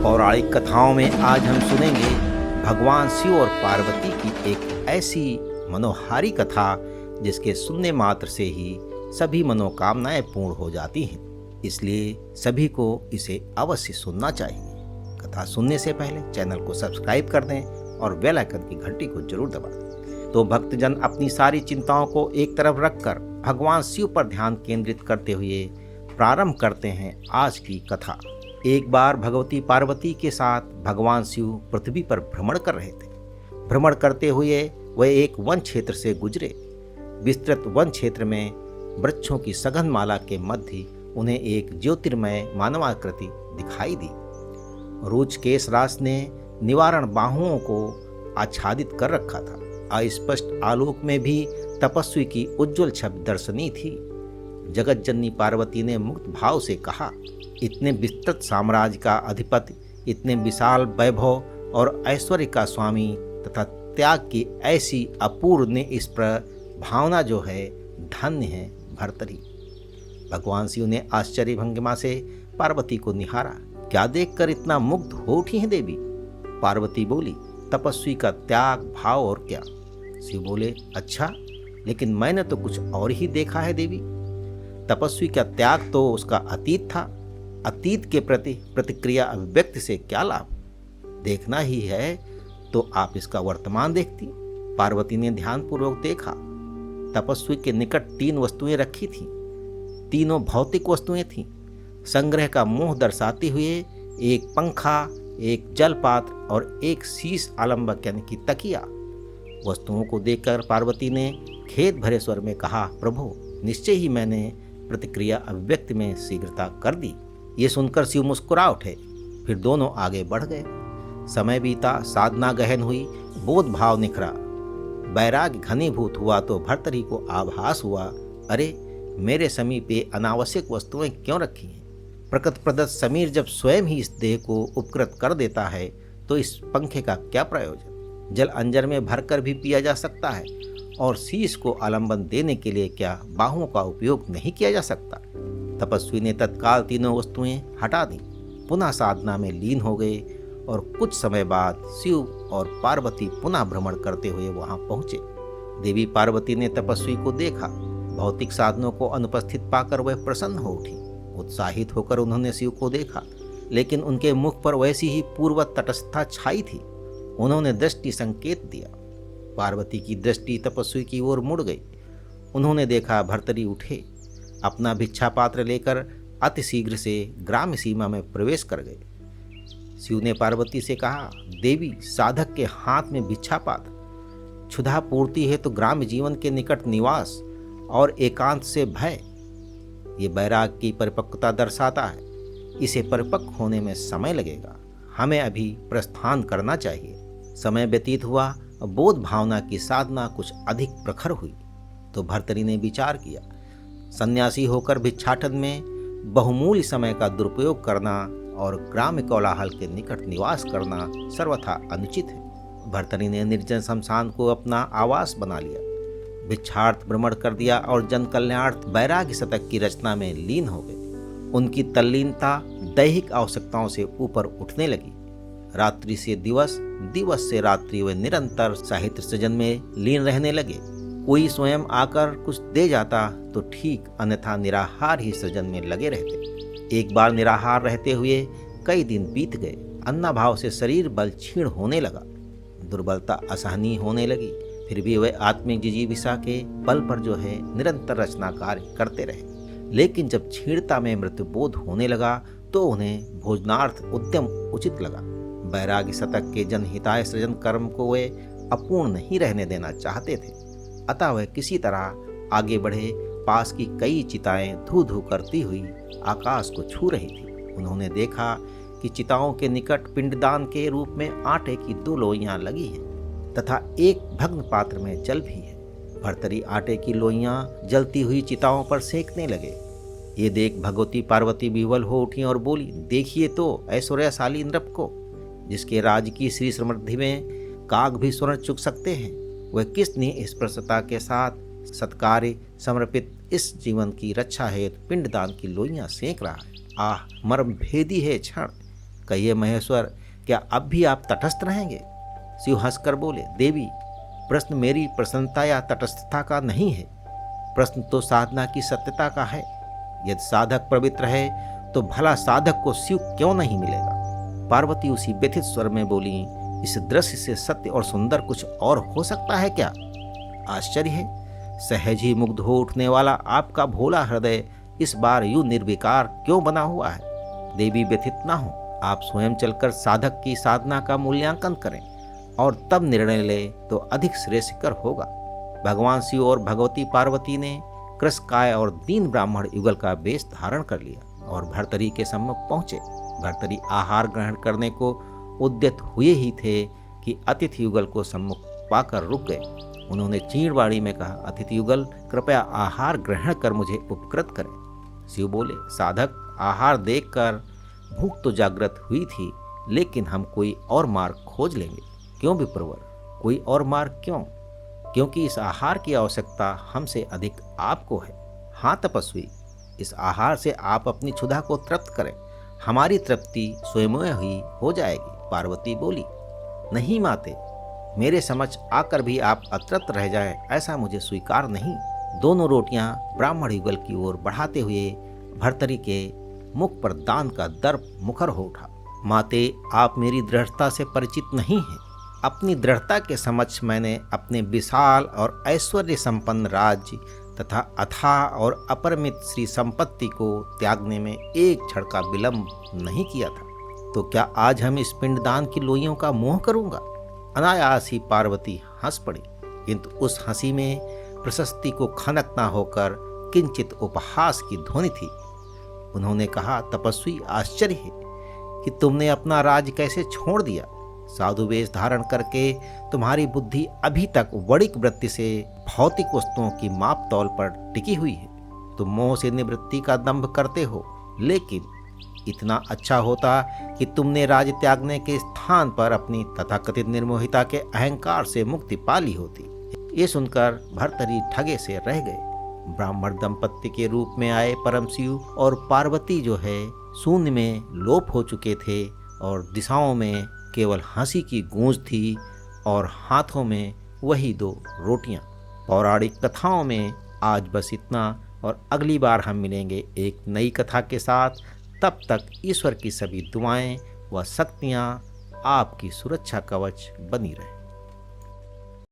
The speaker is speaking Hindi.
पौराणिक कथाओं में आज हम सुनेंगे भगवान शिव और पार्वती की एक ऐसी मनोहारी कथा जिसके सुनने मात्र से ही सभी मनोकामनाएं पूर्ण हो जाती हैं। इसलिए सभी को इसे अवश्य सुनना चाहिए। कथा सुनने से पहले चैनल को सब्सक्राइब कर दें और बेल आइकन की घंटी को जरूर दबा दें। तो भक्तजन अपनी सारी चिंताओं को एक तरफ रखकर भगवान शिव पर ध्यान केंद्रित करते हुए प्रारंभ करते हैं आज की कथा। एक बार भगवती पार्वती के साथ भगवान शिव पृथ्वी पर भ्रमण कर रहे थे। भ्रमण करते हुए वह एक वन क्षेत्र से गुजरे। विस्तृत वन क्षेत्र में वृक्षों की सघन माला के मध्य उन्हें एक ज्योतिर्मय मानवाकृति दिखाई दी। रुच केशराज ने निवारण बाहुओं को आच्छादित कर रखा था। अस्पष्ट आलोक में भी तपस्वी की उज्जवल छवि दर्शनीय थी। जगत जननी पार्वती ने मुक्त भाव से कहा, इतने विस्तृत साम्राज्य का अधिपति, इतने विशाल वैभव और ऐश्वर्य का स्वामी तथा त्याग की ऐसी अपूर्व ने इस पर भावना जो है धन्य है भर्तरी। भगवान शिव ने आश्चर्य भंगिमा से पार्वती को निहारा। क्या देखकर इतना मुग्ध हो उठी है देवी? पार्वती बोली, तपस्वी का त्याग भाव और क्या। शिव बोले, अच्छा, लेकिन मैंने तो कुछ और ही देखा है देवी। तपस्वी का त्याग तो उसका अतीत था। अतीत के प्रति प्रतिक्रिया अभिव्यक्ति से क्या लाभ? देखना ही है तो आप इसका वर्तमान देखती। पार्वती ने ध्यानपूर्वक देखा। तपस्वी के निकट 3 वस्तुएं रखी थीं। तीनों भौतिक वस्तुएं थीं। संग्रह का मोह दर्शाते हुए एक पंखा, एक जलपात्र और एक शीश आलंबक यानी कि तकिया। वस्तुओं को देखकर पार्वती ने खेद भरे स्वर में कहा, प्रभु, निश्चय ही मैंने प्रतिक्रिया अभिव्यक्ति में शीघ्रता कर दी। ये सुनकर शिव मुस्कुरा उठे। फिर दोनों आगे बढ़ गए। समय बीता, साधना गहन हुई, बोध भाव निखरा, वैराग्य घनीभूत हुआ तो भर्तरी को आभास हुआ, अरे मेरे समीप ये अनावश्यक वस्तुएं क्यों रखी हैं? प्रकृति प्रदत्त समीर जब स्वयं ही इस देह को उपकृत कर देता है तो इस पंखे का क्या प्रयोजन? जल अंजर में भरकर भी पिया जा सकता है और शीश को आलंबन देने के लिए क्या बाहों का उपयोग नहीं किया जा सकता? तपस्वी ने तत्काल तीनों वस्तुएं हटा दी, पुनः साधना में लीन हो गए और कुछ समय बाद शिव और पार्वती पुनः भ्रमण करते हुए वहां पहुंचे। देवी पार्वती ने तपस्वी को देखा। भौतिक साधनों को अनुपस्थित पाकर वह प्रसन्न हो उठी। उत्साहित होकर उन्होंने शिव को देखा, लेकिन उनके मुख पर वैसी ही पूर्ववत तटस्थता छाई थी। उन्होंने दृष्टि संकेत दिया। पार्वती की दृष्टि तपस्वी की ओर मुड़ गई। उन्होंने देखा भर्तरी उठे, अपना भिक्षा पात्र लेकर अतिशीघ्र से ग्राम्य सीमा में प्रवेश कर गए। शिव ने पार्वती से कहा, देवी, साधक के हाथ में भिक्षा पात्र, क्षुधा पूर्ति है तो ग्राम्य जीवन के निकट निवास और एकांत से भय, ये वैराग की परिपक्वता दर्शाता है। इसे परिपक्व होने में समय लगेगा। हमें अभी प्रस्थान करना चाहिए। समय व्यतीत हुआ, बोध भावना की साधना कुछ अधिक प्रखर हुई तो भर्तरी ने विचार किया, सन्यासी होकर भिक्षाटन में बहुमूल्य समय का दुरुपयोग करना और ग्राम्य कोलाहल के निकट निवास करना सर्वथा अनुचित है। भर्तरी ने निर्जन शमशान को अपना आवास बना लिया, भिक्षार्थ भ्रमण कर दिया और जन कल्याणार्थ वैराग्य शतक की रचना में लीन हो गए। उनकी तल्लीनता दैहिक आवश्यकताओं से ऊपर उठने लगी। रात्रि से दिवस, दिवस से रात्रि वे निरंतर साहित्य सृजन में लीन रहने लगे। कोई स्वयं आकर कुछ दे जाता तो ठीक, अन्यथा निराहार ही सृजन में लगे रहते। एक बार निराहार रहते हुए कई दिन बीत गए। अन्नाभाव से शरीर बल क्षीण होने लगा, दुर्बलता असहनीय होने लगी। फिर भी वे आत्मिक जिजीविषा के बल पर जो है निरंतर रचना कार्य करते रहे। लेकिन जब क्षीणता में मृत्युबोध होने लगा तो उन्हें भोजनार्थ उद्यम उचित लगा। वैराग्य शतक के जनहिताय सृजन कर्म को वे अपूर्ण नहीं रहने देना चाहते थे। अतः वह किसी तरह आगे बढ़े। पास की कई चिताएं धू धू करती हुई आकाश को छू रही थी। उन्होंने देखा कि चिताओं के निकट पिंडदान के रूप में आटे की 2 लोइयां लगी हैं तथा एक भग्न पात्र में जल भी है। भर्तरी आटे की लोइयां जलती हुई चिताओं पर सेकने लगे। ये देख भगवती पार्वती विह्वल हो उठी और बोली, देखिए तो ऐश्वर्यशाली नृप को, जिसके राज की श्री समृद्धि में काग भी स्वर्ण चुक सकते हैं। वह किस निष्प्रसता के साथ सत्कार्य समर्पित इस जीवन की रक्षा हेतु पिंडदान की लोइयां सेक रहा है। आह, मर्म भेदी है क्षण। कहिए महेश्वर, क्या अब भी आप तटस्थ रहेंगे? शिव हंसकर बोले, देवी, प्रश्न मेरी प्रसन्नता या तटस्थता का नहीं है, प्रश्न तो साधना की सत्यता का है। यदि साधक पवित्र है तो भला साधक को शिव क्यों नहीं मिलेगा? पार्वती उसी व्यथित स्वर में बोली, इस दृश्य से सत्य और सुंदर कुछ और हो सकता है क्या? आश्चर्य है, सहज ही मुग्ध हो उठने वाला आपका भोला हृदय इस बार यूं निर्विकार क्यों बना हुआ है? देवी, व्यथित ना हो, आप स्वयं चलकर साधक की साधना का मूल्यांकन करें और तब निर्णय लें तो अधिक श्रेयस्कर होगा। भगवान शिव और भगवती पार्वती ने कृशकाय और दीन ब्राह्मण युगल का वेश धारण कर लिया और भर्तरी के सम्मुख पहुंचे। भर्तरी आहार ग्रहण करने को उद्यत हुए ही थे कि अतिथि युगल को सम्मुख पाकर रुक गए। उन्होंने चीड़ वाणी में कहा, अतिथि युगल, कृपया आहार ग्रहण कर मुझे उपकृत करें। शिव बोले, साधक, आहार देखकर भूख तो जागृत हुई थी, लेकिन हम कोई और मार्ग खोज लेंगे। क्यों विप्रवर? कोई और मार्ग क्यों? क्योंकि इस आहार की आवश्यकता हमसे अधिक आपको है। हाँ तपस्वी, इस आहार से आप अपनी क्षुधा को तृप्त करें, हमारी तृप्ति स्वयं ही हो जाएगी। पार्वती बोली, नहीं माते, मेरे समक्ष आकर भी आप अतृप्त रह जाएं, ऐसा मुझे स्वीकार नहीं। दोनों रोटियां ब्राह्मण युगल की ओर बढ़ाते हुए भर्तरी के मुख पर दान का दर्प मुखर हो उठा। माते, आप मेरी दृढ़ता से परिचित नहीं हैं। अपनी दृढ़ता के समक्ष मैंने अपने विशाल और ऐश्वर्य संपन्न राज्य तथा अथाह और अपरिमित श्री संपत्ति को त्यागने में एक क्षण का विलंब नहीं किया था। तो क्या आज हम इस पिंडदान की लोइयों का मोह करूंगा? अनायास ही पार्वती हंस पड़ी, किंतु उस हंसी में प्रशस्ति को खनक ना होकर किंचित उपहास की ध्वनि थी। उन्होंने कहा, तपस्वी, आश्चर्य है कि तुमने अपना राज कैसे छोड़ दिया। साधु वेश धारण करके तुम्हारी बुद्धि अभी तक वणिक वृत्ति से भौतिक वस्तुओं की माप तौल पर टिकी हुई है। तुम मोह से निवृत्ति का दंभ करते हो, लेकिन इतना अच्छा होता कि तुमने राज त्यागने के स्थान पर अपनी तथाकथित निर्मोहिता के अहंकार से मुक्ति पा ली होती। ये सुनकर भर्तरी ठगे से रह गए। ब्राह्मण दंपत्ति के रूप में आए परम शिव और पार्वती जो है शून्य में लोप हो चुके थे और दिशाओं में केवल हंसी की गूंज थी और हाथों में वही दो रोटियां। पौराणिक कथाओं में आज बस इतना, और अगली बार हम मिलेंगे एक नई कथा के साथ। तब तक ईश्वर की सभी दुआएं व शक्तियां आपकी सुरक्षा कवच बनी रहे।